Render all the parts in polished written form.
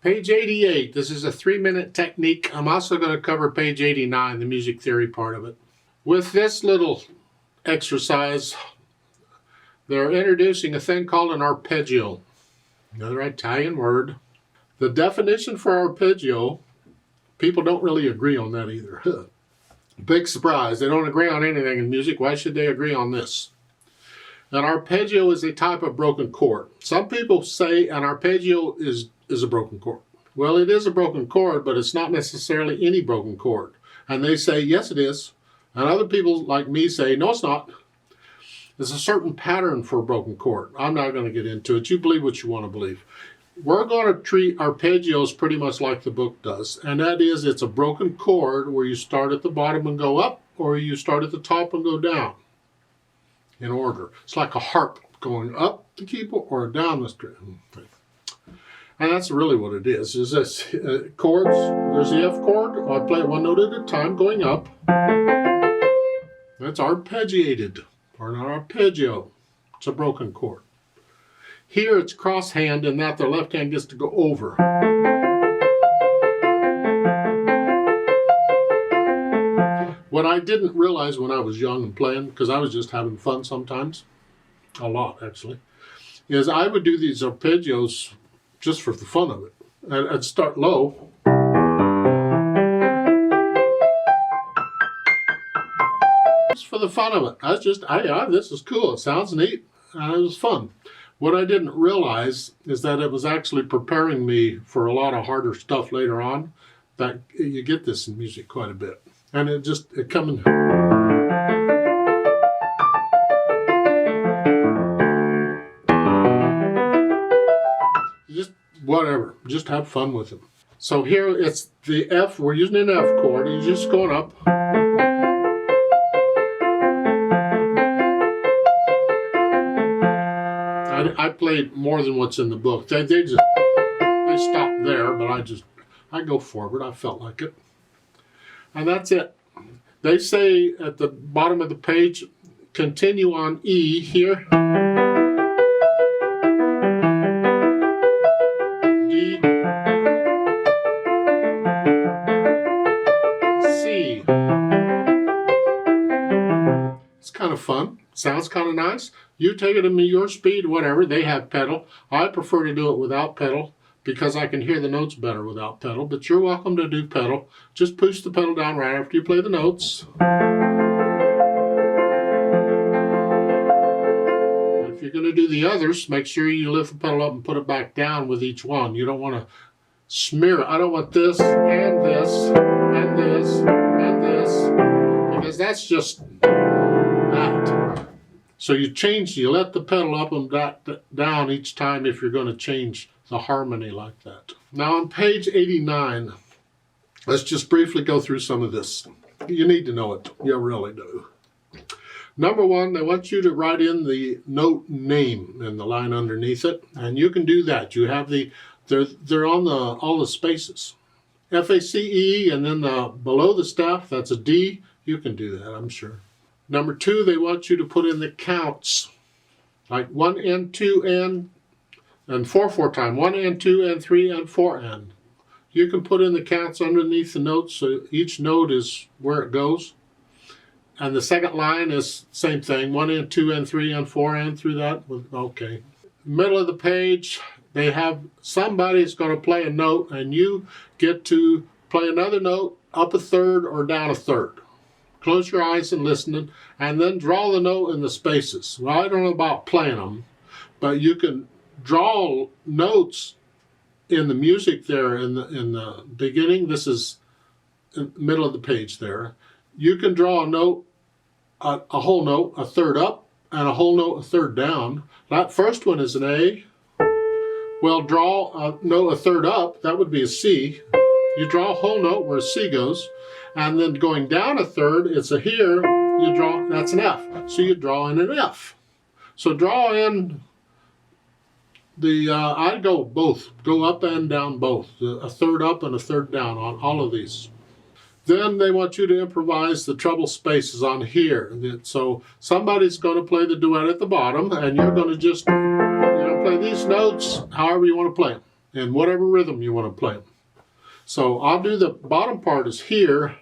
Page 88, this is a 3-minute technique. I'm also going to cover page 89, the music theory part of it. With this little exercise, they're introducing a thing called an arpeggio, another Italian word. The definition for arpeggio, people don't really agree on that either. Big surprise, they don't agree on anything in music. Why should they agree on this? An arpeggio is a type of broken chord. Some people say an arpeggio is a broken chord. Well, it is a broken chord, but it's not necessarily any broken chord. And they say, yes, it is. And other people like me say, no, it's not. There's a certain pattern for a broken chord. I'm not going to get into it. You believe what you want to believe. We're going to treat arpeggios pretty much like the book does. And that is, it's a broken chord where you start at the bottom and go up, or you start at the top and go down in order. It's like a harp going up the keyboard or down the string. And that's really what it is this chords. There's the F chord. I play it one note at a time going up. That's arpeggiated, or an arpeggio. It's a broken chord. Here it's cross hand in that the left hand gets to go over. What I didn't realize when I was young and playing, because I was just having fun sometimes, a lot actually, is I would do these arpeggios just for the fun of it. I'd start low. Just for the fun of it. I was just, this is cool. It sounds neat. And it was fun. What I didn't realize is that it was actually preparing me for a lot of harder stuff later on. That you get this in music quite a bit. And it coming. Just whatever, just have fun with them. So here it's the F, we're using an F chord, you're just going up. I played more than what's in the book. They stop there, but I go forward, I felt like it. And that's it. They say at the bottom of the page, continue on E here. D. C. It's kind of fun. Sounds kind of nice. You take it at your speed, whatever. They have pedal. I prefer to do it without pedal, because I can hear the notes better without pedal, but you're welcome to do pedal. Just push the pedal down right after you play the notes. If you're going to do the others, make sure you lift the pedal up and put it back down with each one. You don't want to smear it. I don't want this and this and this and this, because that's just that. So you let the pedal up and down each time if you're going to change the harmony like that. Now on page 89, let's just briefly go through some of this. You need to know it. You really do. Number one, they want you to write in the note name in the line underneath it, and you can do that. You have they're on all the spaces. F-A-C-E, and then below the staff, that's a D. You can do that, I'm sure. Number two, they want you to put in the counts, like 1 and 2 and 4 time. 1 and 2 and 3 and 4 and. You can put in the counts underneath the notes, so each note is where it goes. And the second line is same thing, 1 and 2 and 3 and 4 and through that. Okay. Middle of the page, they have somebody's going to play a note, and you get to play another note up a third or down a third. Close your eyes and listen, and then draw the note in the spaces. Well, I don't know about playing them, but you can draw notes in the music there in the beginning. This is in the middle of the page there. You can draw a note, a whole note, a third up, and a whole note, a third down. That first one is an A. Well, draw a note, a third up, that would be a C. You draw a whole note where a C goes, and then going down a third, it's a here, you draw, that's an F. So you draw in an F. So draw in I'd go both, go up and down both, a third up and a third down on all of these. Then they want you to improvise the treble spaces on here. So somebody's going to play the duet at the bottom, and you're going to just play these notes however you want to play them. in whatever rhythm you want to play them. So I'll do the bottom part is here.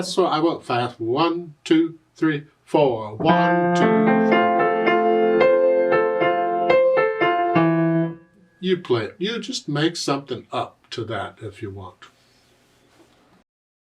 So I went fast. 1, 2, 3, 4. 1, 2, 3. You play it. You just make something up to that if you want.